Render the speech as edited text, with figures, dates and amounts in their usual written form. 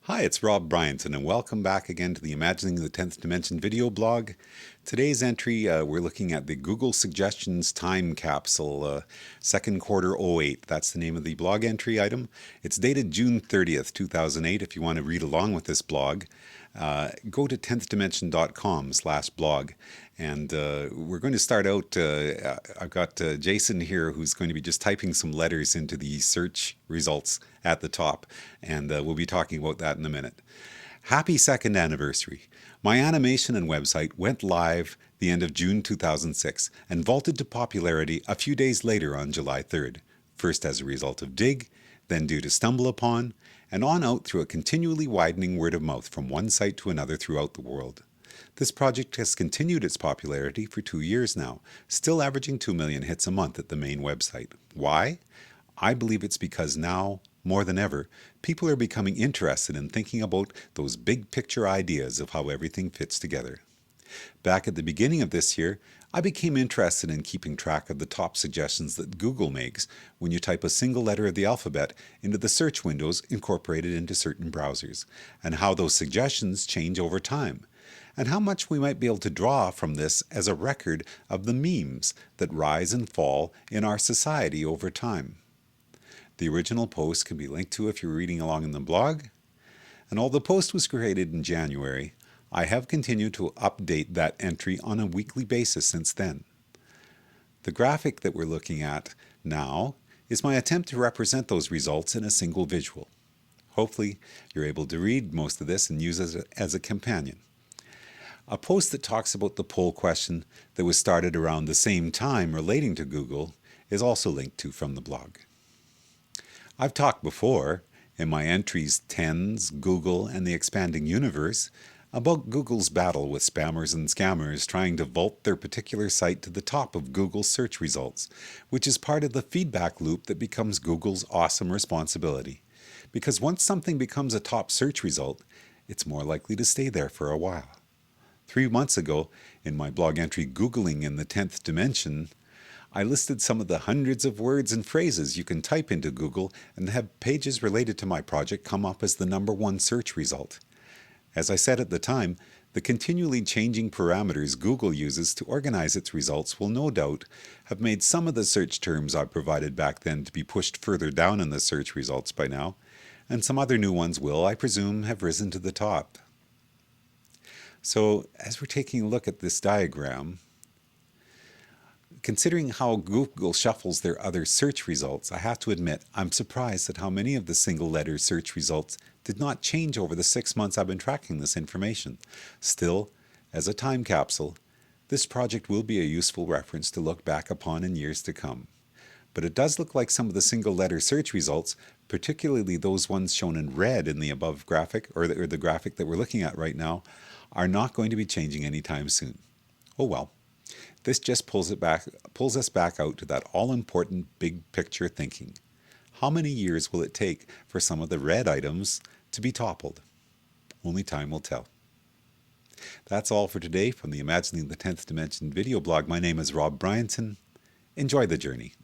Hi, it's Rob Bryanton, and welcome back again to the Imagining the 10th Dimension video blog. Today's entry, we're looking at the Google Suggestions Time Capsule, second quarter '08. That's the name of the blog entry item. It's dated June 30th, 2008. If you want to read along with this blog, go to 10thdimension.com/blog. And we're going to start out, I've got Jason here who's going to be just typing some letters into the search results at the top. And we'll be talking about that in a minute. Happy second anniversary. My animation and website went live the end of June 2006 and vaulted to popularity a few days later on July 3rd. First as a result of Dig, then due to Stumble Upon, and on out through a continually widening word of mouth from one site to another throughout the world. This project has continued its popularity for 2 years now, still averaging 2 million hits a month at the main website. Why? I believe it's because now, more than ever, people are becoming interested in thinking about those big picture ideas of how everything fits together. Back at the beginning of this year, I became interested in keeping track of the top suggestions that Google makes when you type a single letter of the alphabet into the search windows incorporated into certain browsers, and how those suggestions change over time, and how much we might be able to draw from this as a record of the memes that rise and fall in our society over time. The original post can be linked to if you're reading along in the blog, and although the post was created in January, I have continued to update that entry on a weekly basis since then. The graphic that we're looking at now is my attempt to represent those results in a single visual. Hopefully, you're able to read most of this and use it as a companion. A post that talks about the poll question that was started around the same time relating to Google is also linked to from the blog. I've talked before, in my entries Tens, Google, and the Expanding Universe, about Google's battle with spammers and scammers trying to vault their particular site to the top of Google's search results, which is part of the feedback loop that becomes Google's awesome responsibility. Because once something becomes a top search result, it's more likely to stay there for a while. 3 months ago, in my blog entry Googling in the 10th Dimension, I listed some of the hundreds of words and phrases you can type into Google and have pages related to my project come up as the #1 search result. As I said at the time, the continually changing parameters Google uses to organize its results will no doubt have made some of the search terms I provided back then to be pushed further down in the search results by now, and some other new ones will, I presume, have risen to the top. So, as we're taking a look at this diagram, considering how Google shuffles their other search results, I have to admit I'm surprised at how many of the single letter search results did not change over the 6 months I've been tracking this information. Still, as a time capsule, this project will be a useful reference to look back upon in years to come. But it does look like some of the single letter search results, particularly those ones shown in red in the above graphic, or the graphic that we're looking at right now, are not going to be changing anytime soon. Oh well. This just pulls us back out to that all-important big picture thinking. How many years will it take for some of the red items to be toppled? Only time will tell. That's all for today from the Imagining the 10th Dimension video blog. My name is Rob Bryanton. Enjoy the journey.